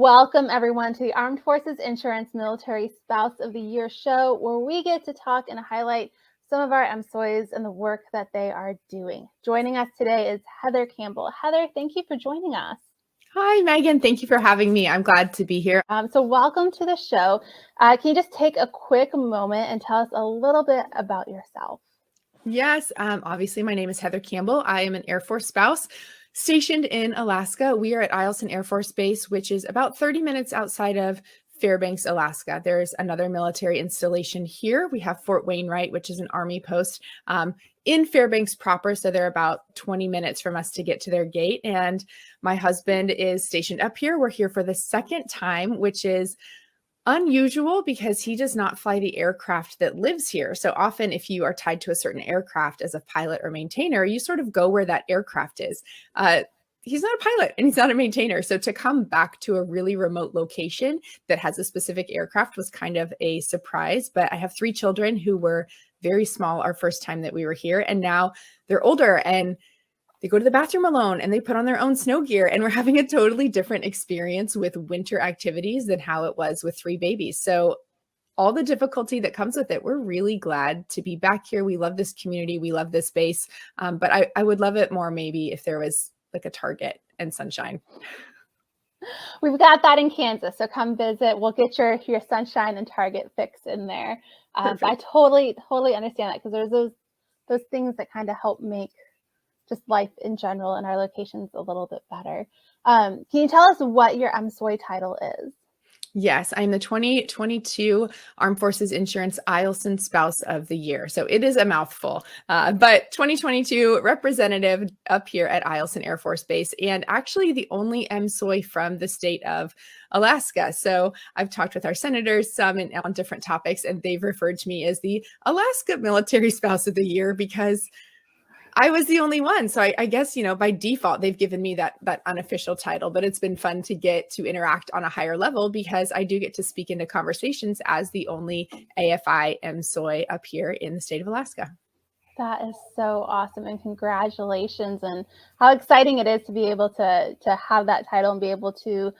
Welcome everyone to the Armed Forces Insurance Military Spouse of the Year show, where we get to talk and highlight some of our MSOYs and the work that they are doing. Joining us today is Heather Campbell. Heather, thank you for joining us. Hi, Megan. Thank you for having me. I'm glad to be here. So welcome to the show. Can you just take a quick moment and tell us a little bit about yourself? Yes, obviously, my name is Heather Campbell. I am an Air Force spouse stationed in Alaska. We are at Eielson Air Force Base, which is about 30 minutes outside of Fairbanks, Alaska. There's another military installation here. We have Fort Wainwright, which is an Army post in Fairbanks proper. So they're about 20 minutes from us to get to their gate. And my husband is stationed up here. We're here for the second time, which is unusual because he does not fly the aircraft that lives here. So often if you are tied to a certain aircraft as a pilot or maintainer, you sort of go where that aircraft is. He's not a pilot and he's not a maintainer. So to come back to a really remote location that has a specific aircraft was kind of a surprise. But I have 3 children who were very small our first time that we were here. And now they're older and they go to the bathroom alone and they put on their own snow gear, and we're having a totally different experience with winter activities than how it was with 3 babies. So all the difficulty that comes with it, we're really glad to be back here. We love this community. We love this base. But I would love it more maybe if there was like a Target and sunshine. We've got that in Kansas, so come visit. We'll get your sunshine and Target fix in there. But I totally understand that, because there's those things that kind of help make just life in general in our locations a little bit better. Can you tell us what your MSOY title is? Yes, I'm the 2022 Armed Forces Insurance Eielson Spouse of the Year. So it is a mouthful, but 2022 representative up here at Eielson Air Force Base, and actually the only MSOY from the state of Alaska. So I've talked with our senators some on different topics, and they've referred to me as the Alaska Military Spouse of the Year because I was the only one. So I guess, by default, they've given me that unofficial title, but it's been fun to get to interact on a higher level because I do get to speak into conversations as the only AFI MSOY up here in the state of Alaska. That is so awesome, and congratulations, and how exciting it is to be able to have that title and be able to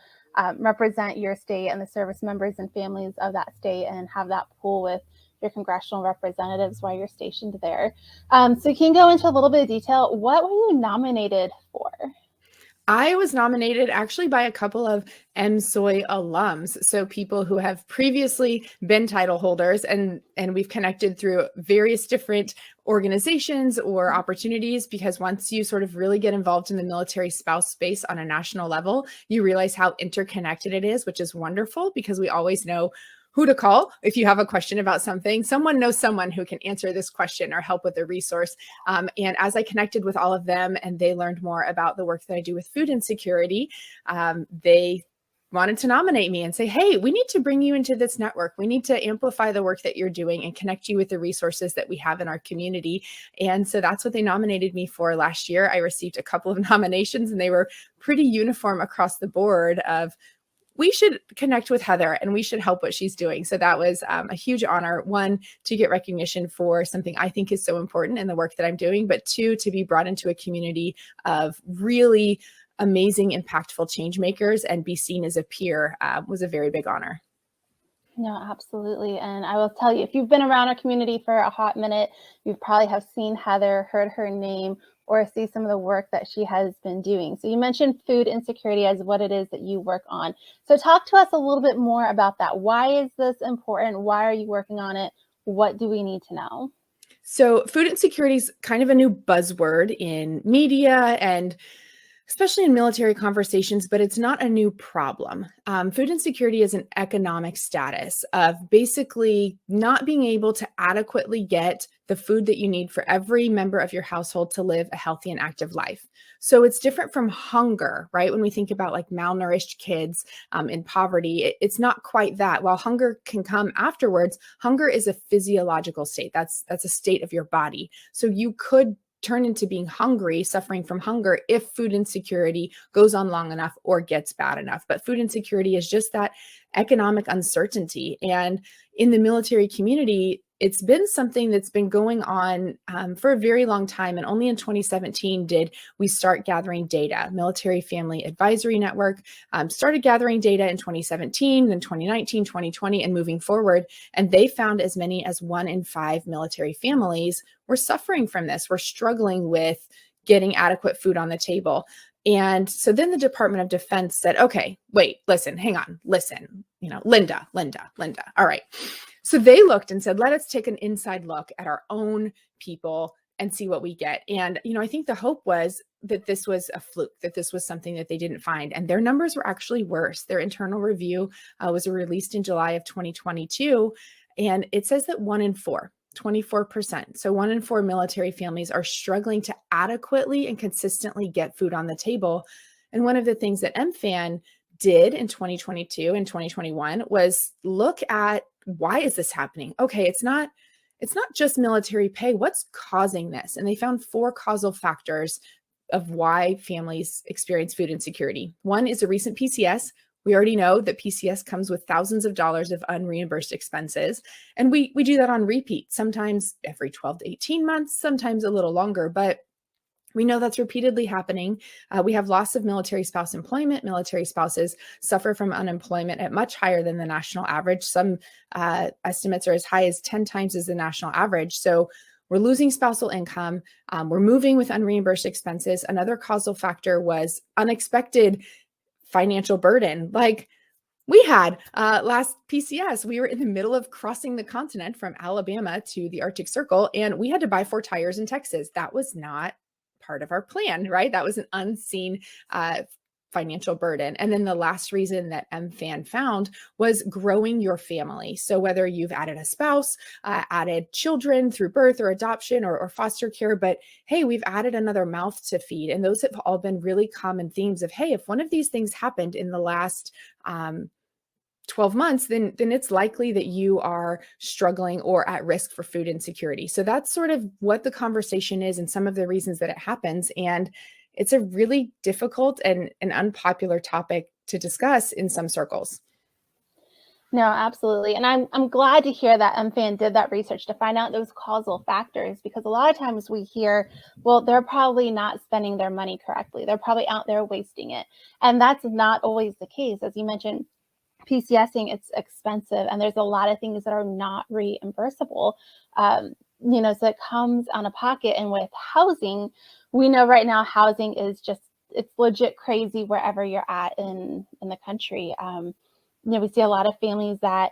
represent your state and the service members and families of that state, and have that pool with your congressional representatives while you're stationed there. So can you go into a little bit of detail? What were you nominated for? I was nominated actually by a couple of MSOY alums. So people who have previously been title holders, and we've connected through various different organizations or opportunities, because once you sort of really get involved in the military spouse space on a national level, you realize how interconnected it is, which is wonderful because we always know who to call if you have a question about something. Someone knows someone who can answer this question or help with a resource. And as I connected with all of them and they learned more about the work that I do with food insecurity, they wanted to nominate me and say, hey, we need to bring you into this network. We need to amplify the work that you're doing and connect you with the resources that we have in our community. And so that's what they nominated me for last year. I received a couple of nominations and they were pretty uniform across the board of, we should connect with Heather and we should help what she's doing. So that was a huge honor, 1, to get recognition for something I think is so important in the work that I'm doing, but 2, to be brought into a community of really amazing, impactful change makers and be seen as a peer was a very big honor. No, absolutely. And I will tell you, if you've been around our community for a hot minute, you probably have seen Heather, heard her name, or see some of the work that she has been doing. So you mentioned food insecurity as what it is that you work on. So talk to us a little bit more about that. Why is this important? Why are you working on it? What do we need to know? So food insecurity is kind of a new buzzword in media and especially in military conversations, but it's not a new problem. Food insecurity is an economic status of basically not being able to adequately get the food that you need for every member of your household to live a healthy and active life. So it's different from hunger, right? When we think about like malnourished kids in poverty, it's not quite that. While hunger can come afterwards, hunger is a physiological state. That's a state of your body. So you could turn into being hungry, suffering from hunger, if food insecurity goes on long enough or gets bad enough. But food insecurity is just that economic uncertainty. And in the military community, it's been something that's been going on for a very long time. And only in 2017 did we start gathering data. Military Family Advisory Network started gathering data in 2017, then 2019, 2020, and moving forward. And they found as many as 1 in 5 military families were suffering from this. We're struggling with getting adequate food on the table. And so then the Department of Defense said, okay, wait, listen, hang on, listen, Linda. All right. So they looked and said, let us take an inside look at our own people and see what we get. And, I think the hope was that this was a fluke, that this was something that they didn't find. And their numbers were actually worse. Their internal review was released in July of 2022. And it says that 1 in 4, 24%. So 1 in 4 military families are struggling to adequately and consistently get food on the table. And one of the things that MFAN did in 2022 and 2021 was look at, why is this happening? Okay, it's not just military pay. What's causing this? And they found 4 causal factors of why families experience food insecurity. One is a recent PCS. We already know that PCS comes with thousands of dollars of unreimbursed expenses. And we do that on repeat, sometimes every 12 to 18 months, sometimes a little longer, but we know that's repeatedly happening. We have loss of military spouse employment. Military spouses suffer from unemployment at much higher than the national average. Some estimates are as high as 10 times as the national average. So we're losing spousal income. We're moving with unreimbursed expenses. Another causal factor was unexpected financial burden. Like we had last PCS, we were in the middle of crossing the continent from Alabama to the Arctic Circle, and we had to buy 4 tires in Texas. That was not part of our plan, right? That was an unseen financial burden. And then the last reason that MFAN found was growing your family. So whether you've added a spouse, added children through birth or adoption or foster care, but hey, we've added another mouth to feed. And those have all been really common themes of, hey, if one of these things happened in the last 12 months, then it's likely that you are struggling or at risk for food insecurity. So that's sort of what the conversation is and some of the reasons that it happens. And it's a really difficult and an unpopular topic to discuss in some circles. No, absolutely. And I'm glad to hear that MFAN did that research to find out those causal factors, because a lot of times we hear, well, they're probably not spending their money correctly. They're probably out there wasting it. And that's not always the case. As you mentioned, PCSing, it's expensive, and there's a lot of things that are not reimbursable. So it comes on a pocket. And with housing, we know right now housing is it's legit crazy wherever you're at in the country. We see a lot of families that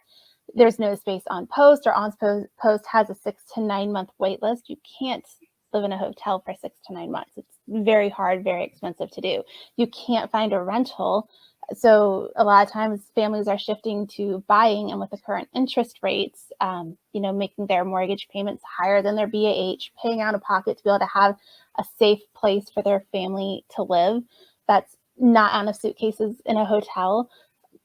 there's no space on post, or on post has a 6 to 9 month wait list. You can't live in a hotel for 6 to 9 months. It's very hard, very expensive to do. You can't find a rental. So a lot of times families are shifting to buying, and with the current interest rates, making their mortgage payments higher than their BAH, paying out of pocket to be able to have a safe place for their family to live that's not out of suitcases in a hotel,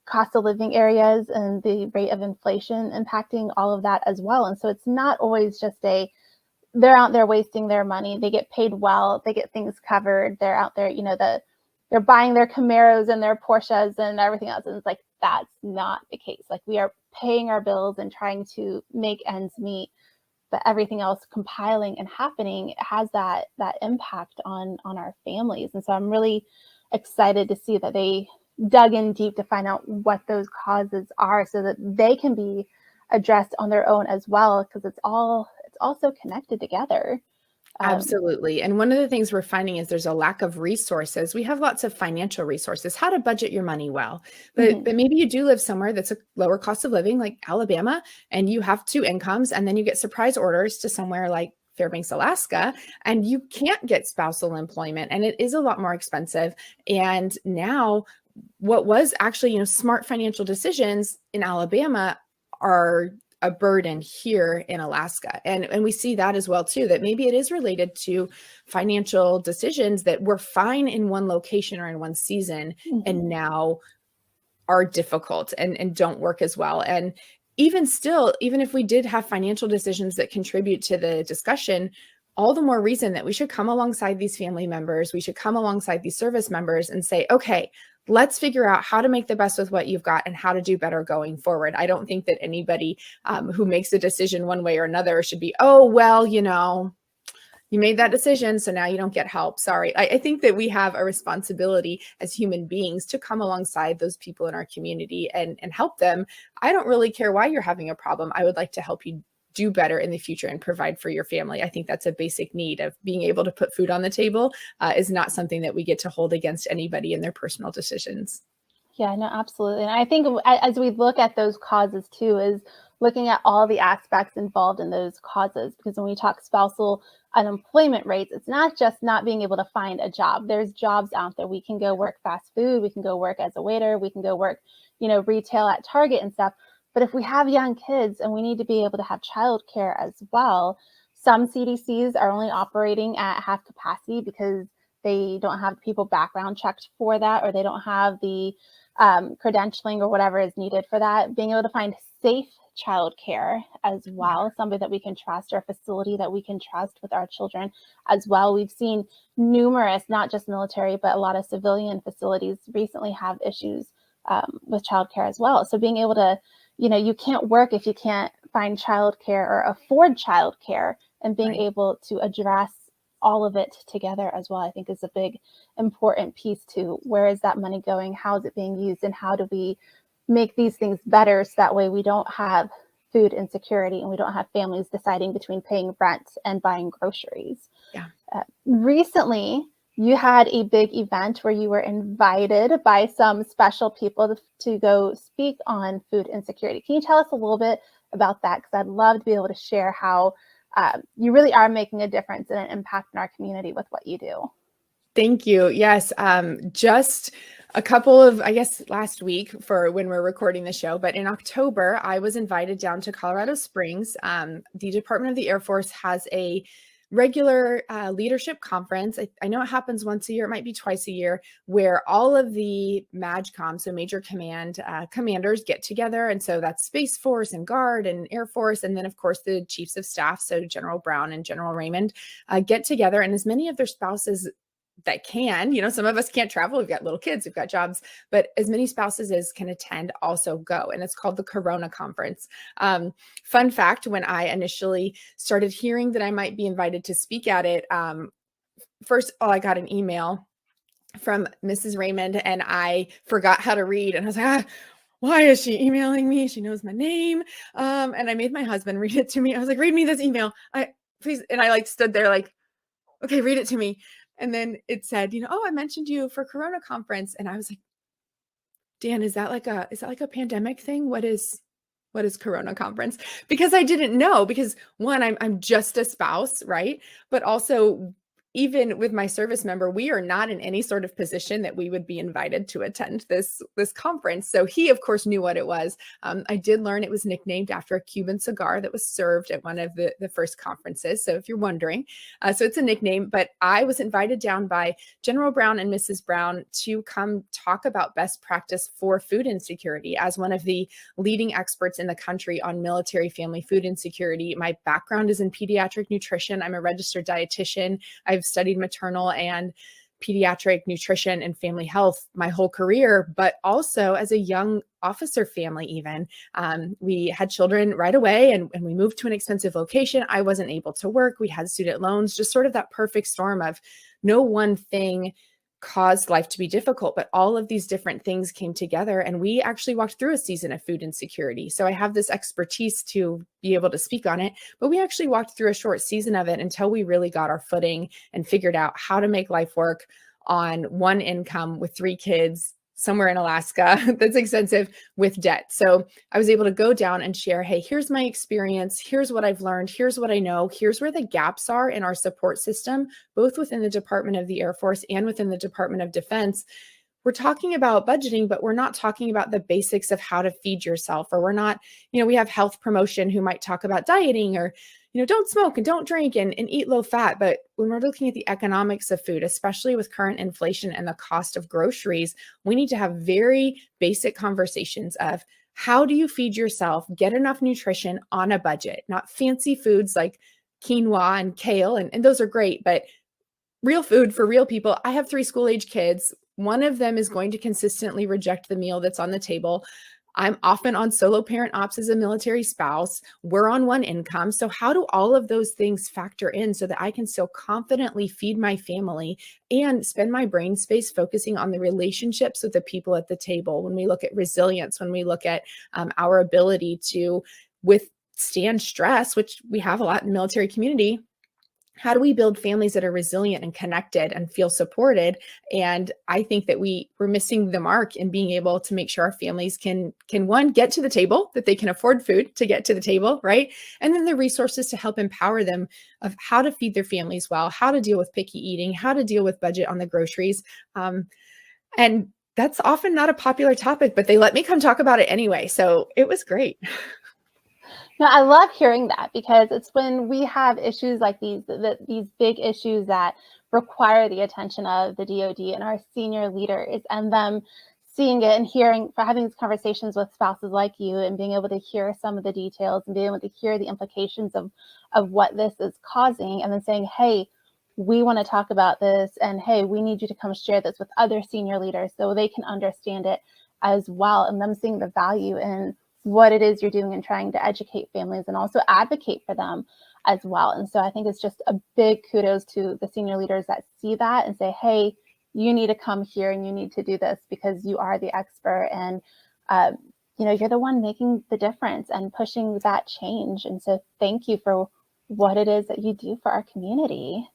cost of living areas and the rate of inflation impacting all of that as well. And so it's not always just they're out there wasting their money. They get paid well, they get things covered. They're out there, they're buying their Camaros and their Porsches and everything else. And it's like, that's not the case. Like, we are paying our bills and trying to make ends meet, but everything else compiling and happening has that impact on our families. And so I'm really excited to see that they dug in deep to find out what those causes are, so that they can be addressed on their own as well, because it's also connected together. Absolutely. And one of the things we're finding is there's a lack of resources. We have lots of financial resources, how to budget your money well, but maybe you do live somewhere that's a lower cost of living, like Alabama, and you have 2 incomes, and then you get surprise orders to somewhere like Fairbanks, Alaska, and you can't get spousal employment, and it is a lot more expensive. And now what was actually, smart financial decisions in Alabama are a burden here in Alaska. And we see that as well too, that maybe it is related to financial decisions that were fine in one location or in one season, and now are difficult and don't work as well. And even still, even if we did have financial decisions that contribute to the discussion, all the more reason that we should come alongside these family members. We should come alongside these service members and say, okay, let's figure out how to make the best with what you've got and how to do better going forward. I don't think that anybody who makes a decision one way or another should be, oh, well, you made that decision, so now you don't get help. Sorry. I think that we have a responsibility as human beings to come alongside those people in our community and help them. I don't really care why you're having a problem. I would like to help you do better in the future and provide for your family. I think that's a basic need of being able to put food on the table is not something that we get to hold against anybody in their personal decisions. Yeah, no, absolutely. And I think as we look at those causes too, is looking at all the aspects involved in those causes. Because when we talk spousal unemployment rates, it's not just not being able to find a job. There's jobs out there. We can go work fast food. We can go work as a waiter. We can go work, retail at Target and stuff. But if we have young kids and we need to be able to have childcare as well, some CDCs are only operating at half capacity because they don't have people background checked for that, or they don't have the credentialing or whatever is needed for that. Being able to find safe childcare as well, somebody that we can trust, or a facility that we can trust with our children as well. We've seen numerous, not just military, but a lot of civilian facilities recently have issues with childcare as well. So being able to, you can't work if you can't find childcare or afford childcare, and being able to address all of it together as well, I think is a big important piece to where is that money going, how is it being used, and how do we make these things better so that way we don't have food insecurity and we don't have families deciding between paying rent and buying groceries. Yeah. Recently, you had a big event where you were invited by some special people to go speak on food insecurity. Can you tell us a little bit about that? Because I'd love to be able to share how you really are making a difference and an impact in our community with what you do. Thank you. Yes. Just a couple of, I guess, last week for when we're recording the show, but in October, I was invited down to Colorado Springs. The Department of the Air Force has a regular leadership conference. I know it happens once a year, it might be twice a year, where all of the MAJCOM, so Major Command commanders, get together. And so that's Space Force and Guard and Air Force. And then, of course, the chiefs of staff, so General Brown and General Raymond, get together. And as many of their spouses that can, some of us can't travel. We've got little kids, we've got jobs, but as many spouses as can attend also go. And it's called the Corona Conference. Fun fact, when I initially started hearing that I might be invited to speak at it, first of all, I got an email from Mrs. Raymond and I forgot how to read. And I was like, why is she emailing me? She knows my name. And I made my husband read it to me. I was like, read me this email. Please. And I stood there okay, read it to me. And then it said, I mentioned you for Corona Conference. And I was like, Dan, is that like a pandemic thing? What is Corona Conference? Because I didn't know, because one, I'm just a spouse, right? But also, even with my service member, we are not in any sort of position that we would be invited to attend this conference. So he, of course, knew what it was. I did learn it was nicknamed after a Cuban cigar that was served at one of the first conferences. So if you're wondering, so it's a nickname, but I was invited down by General Brown and Mrs. Brown to come talk about best practice for food insecurity. As one of the leading experts in the country on military family food insecurity, my background is in pediatric nutrition. I'm a registered dietitian. I've studied maternal and pediatric nutrition and family health my whole career, but also as a young officer family even. We had children right away and we moved to an expensive location. I wasn't able to work. We had student loans, just sort of that perfect storm of no one thing caused life to be difficult, but all of these different things came together and we actually walked through a season of food insecurity. So I have this expertise to be able to speak on it, but we actually walked through a short season of it until we really got our footing and figured out how to make life work on one income with 3 kids somewhere in Alaska that's expensive with debt. So I was able to go down and share, hey, here's my experience. Here's what I've learned. Here's what I know. Here's where the gaps are in our support system, both within the Department of the Air Force and within the Department of Defense. We're talking about budgeting, but we're not talking about the basics of how to feed yourself, or we're not, we have health promotion who might talk about dieting or, don't smoke and don't drink and eat low fat. But when we're looking at the economics of food, especially with current inflation and the cost of groceries, we need to have very basic conversations of how do you feed yourself, get enough nutrition on a budget, not fancy foods like quinoa and kale, and those are great, but real food for real people. I have 3 school-age kids. One of them is going to consistently reject the meal that's on the table. I'm often on solo parent ops as a military spouse. We're on one income. So how do all of those things factor in so that I can still confidently feed my family and spend my brain space focusing on the relationships with the people at the table? When we look at resilience, when we look at our ability to withstand stress, which we have a lot in the military community, how do we build families that are resilient and connected and feel supported? And I think that we're missing the mark in being able to make sure our families can one, get to the table, that they can afford food to get to the table, right? And then the resources to help empower them of how to feed their families well, how to deal with picky eating, how to deal with budget on the groceries. And that's often not a popular topic, but they let me come talk about it anyway. So it was great. No, I love hearing that, because it's when we have issues like these big issues that require the attention of the DoD and our senior leaders, and them seeing it and having these conversations with spouses like you, and being able to hear some of the details and being able to hear the implications of what this is causing, and then saying, hey, we want to talk about this, and hey, we need you to come share this with other senior leaders so they can understand it as well, and them seeing the value in what it is you're doing and trying to educate families and also advocate for them as well. And so I think it's just a big kudos to the senior leaders that see that and say, hey, you need to come here and you need to do this because you are the expert, and you're the one making the difference and pushing that change. And so thank you for what it is that you do for our community.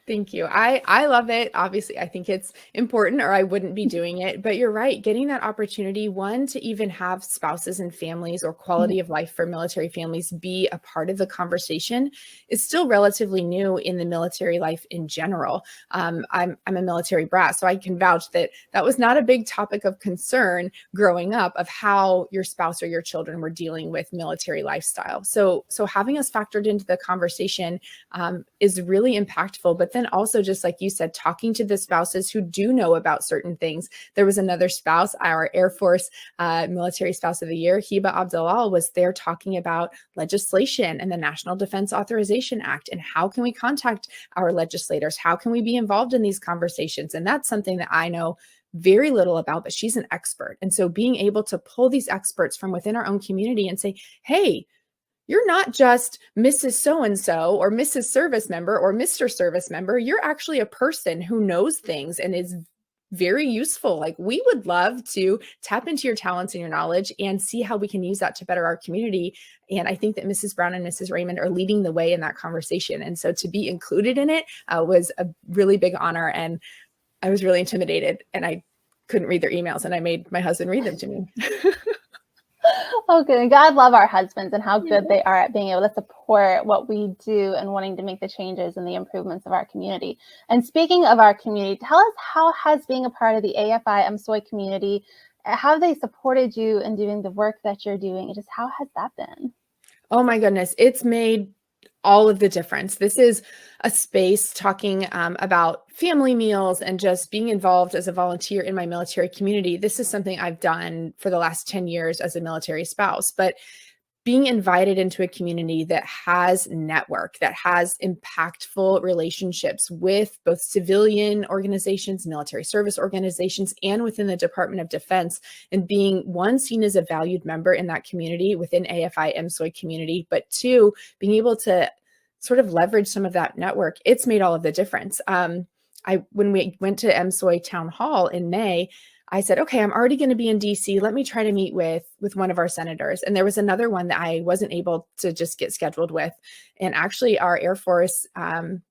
Thank you. I love it. Obviously, I think it's important, or I wouldn't be doing it. But you're right. Getting that opportunity, one, to even have spouses and families or quality of life for military families be a part of the conversation is still relatively new in the military life in general. I'm a military brat, so I can vouch that was not a big topic of concern growing up, of how your spouse or your children were dealing with military lifestyle. So having us factored into the conversation is really impactful. But then also, just like you said, talking to the spouses who do know about certain things. There was another spouse, our Air Force Military Spouse of the Year, Hiba Abdalal, was there talking about legislation and the National Defense Authorization Act, and how can we contact our legislators? How can we be involved in these conversations? And that's something that I know very little about, but she's an expert. And so being able to pull these experts from within our own community and say, hey, you're not just Mrs. So-and-so or Mrs. Service Member or Mr. Service Member. You're actually a person who knows things and is very useful. Like, we would love to tap into your talents and your knowledge and see how we can use that to better our community. And I think that Mrs. Brown and Mrs. Raymond are leading the way in that conversation. And so to be included in it was a really big honor. And I was really intimidated, and I couldn't read their emails, and I made my husband read them to me. Oh, good. God love our husbands and how good they are at being able to support what we do and wanting to make the changes and the improvements of our community. And speaking of our community, tell us, how has being a part of the AFI MSOY community, how they supported you in doing the work that you're doing, and just how has that been? Oh my goodness, it's made all of the difference. This is a space talking about family meals and just being involved as a volunteer in my military community. This is something I've done for the last 10 years as a military spouse, but being invited into a community that has network, that has impactful relationships with both civilian organizations, military service organizations, and within the Department of Defense, and being, one, seen as a valued member in that community within AFI MSOY community, but two, being able to sort of leverage some of that network, it's made all of the difference. When we went to MSOY Town Hall in May, I said, okay, I'm already going to be in DC. Let me try to meet with one of our senators. And there was another one that I wasn't able to just get scheduled with. And actually our Air Force MSOY,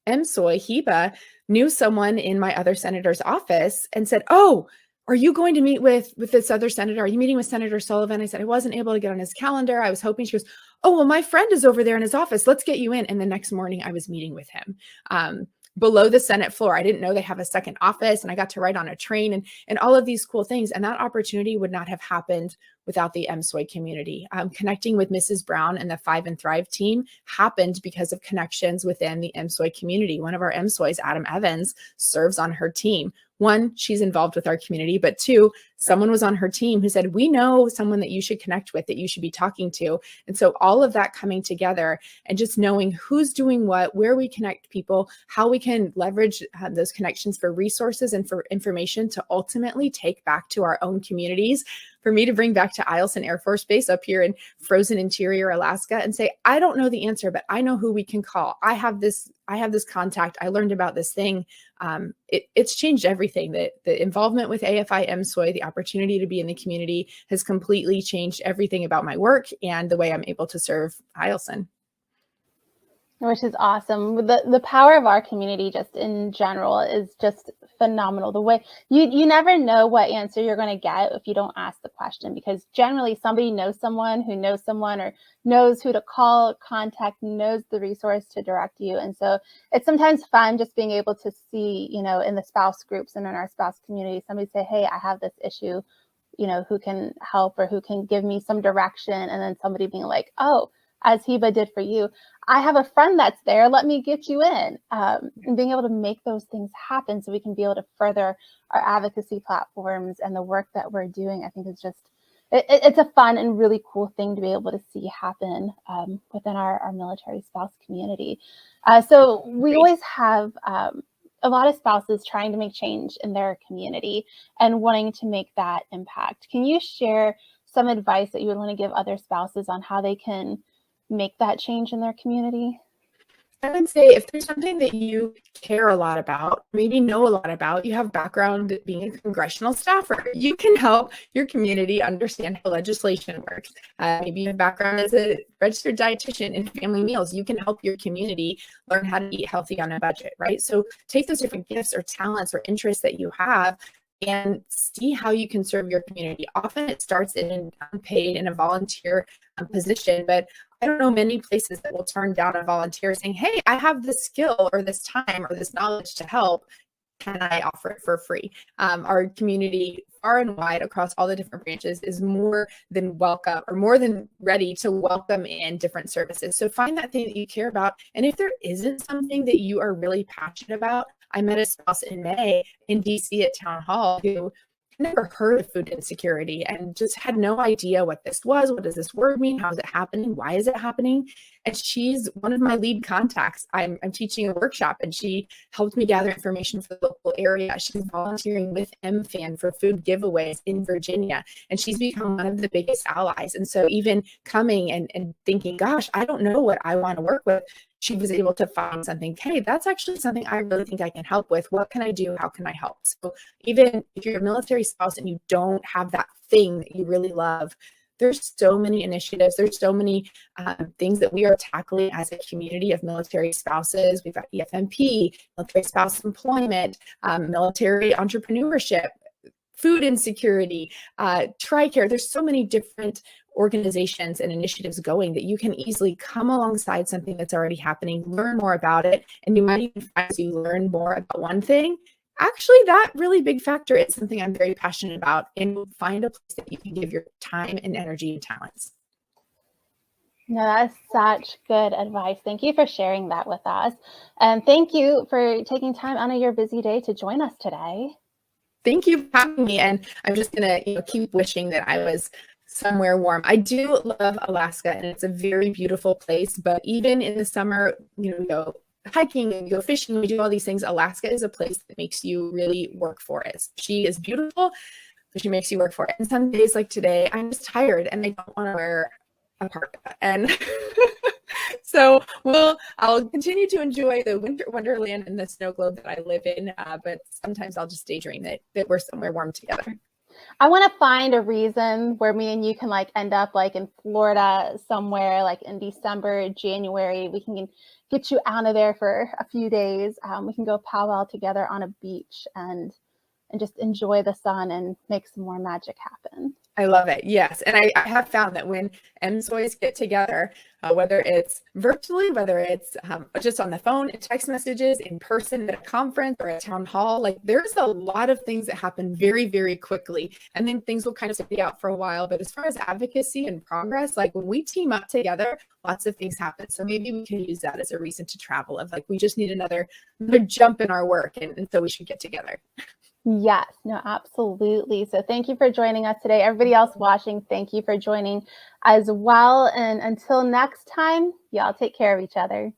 Hiba, knew someone in my other senator's office and said, oh, are you going to meet with this other senator? Are you meeting with Senator Sullivan? I said, I wasn't able to get on his calendar. I was hoping. She goes, oh, well, my friend is over there in his office. Let's get you in. And the next morning I was meeting with him. Below the Senate floor. I didn't know they have a second office, and I got to ride on a train and all of these cool things. And that opportunity would not have happened without the MSOY community. Connecting with Mrs. Brown and the 5 and Thrive team happened because of connections within the MSOY community. One of our MSOYs, Adam Evans, serves on her team. One, she's involved with our community, but two, someone was on her team who said, we know someone that you should connect with, that you should be talking to. And so all of that coming together and just knowing who's doing what, where we connect people, how we can leverage those connections for resources and for information to ultimately take back to our own communities. For me to bring back to Eielson Air Force Base up here in frozen interior Alaska and say, I don't know the answer, but I know who we can call. I have this contact. I learned about this thing. It's changed everything. The involvement with AFI MSOY, the opportunity to be in the community, has completely changed everything about my work and the way I'm able to serve Eielson. Which is awesome. The power of our community just in general is just phenomenal. The way you never know what answer you're going to get if you don't ask the question, because generally somebody knows someone who knows someone or knows who to call, contact, knows the resource to direct you. And so it's sometimes fun just being able to see, in the spouse groups and in our spouse community, somebody say, hey, I have this issue, who can help or who can give me some direction. And then somebody being like, oh, as Heba did for you, I have a friend that's there, let me get you in. And being able to make those things happen so we can be able to further our advocacy platforms and the work that we're doing, I think is just, it's a fun and really cool thing to be able to see happen within our military spouse community. So we always have a lot of spouses trying to make change in their community and wanting to make that impact. Can you share some advice that you would want to give other spouses on how they can make that change in their community? I would say if there's something that you care a lot about, maybe know a lot about, you have background being a congressional staffer, you can help your community understand how legislation works. Maybe you have background as a registered dietitian in family meals, you can help your community learn how to eat healthy on a budget, right? So take those different gifts or talents or interests that you have and see how you can serve your community. Often it starts in an unpaid and a volunteer position, but I don't know many places that will turn down a volunteer saying, hey, I have this skill or this time or this knowledge to help. Can I offer it for free? Our community far and wide across all the different branches is more than welcome or more than ready to welcome in different services. So find that thing that you care about. And if there isn't something that you are really passionate about, I met a spouse in May in DC at Town Hall who never heard of food insecurity and just had no idea what this was. What does this word mean? How is it happening? Why is it happening? And she's one of my lead contacts. I'm teaching a workshop and she helped me gather information for the local area. She's volunteering with MFAN for food giveaways in Virginia. And she's become one of the biggest allies. And so even coming and thinking, gosh, I don't know what I want to work with, she was able to find something, hey, that's actually something I really think I can help with. What can I do? How can I help? So even if you're a military spouse and you don't have that thing that you really love, there's so many initiatives. There's so many things that we are tackling as a community of military spouses. We've got EFMP, military spouse employment, military entrepreneurship, food insecurity, TRICARE. There's so many different organizations and initiatives going that you can easily come alongside something that's already happening, learn more about it, and you might even find as you learn more about one thing, actually that really big factor is something I'm very passionate about, and find a place that you can give your time and energy and talents. No, that's such good advice. Thank you for sharing that with us. And thank you for taking time out of your busy day to join us today. Thank you for having me. And I'm just going to keep wishing that I was somewhere warm. I do love Alaska and it's a very beautiful place, but even in the summer, we go hiking and go fishing, we do all these things. Alaska is a place that makes you really work for it. She is beautiful, but she makes you work for it. And some days like today, I'm just tired and I don't want to wear a parka. And so I'll continue to enjoy the winter wonderland and the snow globe that I live in, but sometimes I'll just daydream that we're somewhere warm together. I want to find a reason where me and you can end up in Florida somewhere, in December, January. We can get you out of there for a few days. We can go powwow together on a beach and just enjoy the sun and make some more magic happen. I love it. Yes. And I have found that when MSOYs get together, whether it's virtually, whether it's just on the phone, text messages, in person at a conference or a town hall, there's a lot of things that happen very, very quickly. And then things will kind of stay out for a while. But as far as advocacy and progress, when we team up together, lots of things happen. So maybe we can use that as a reason to travel of we just need another jump in our work. And so we should get together. Yes, no, absolutely. So thank you for joining us today. Everybody else watching, thank you for joining as well. And until next time, y'all take care of each other.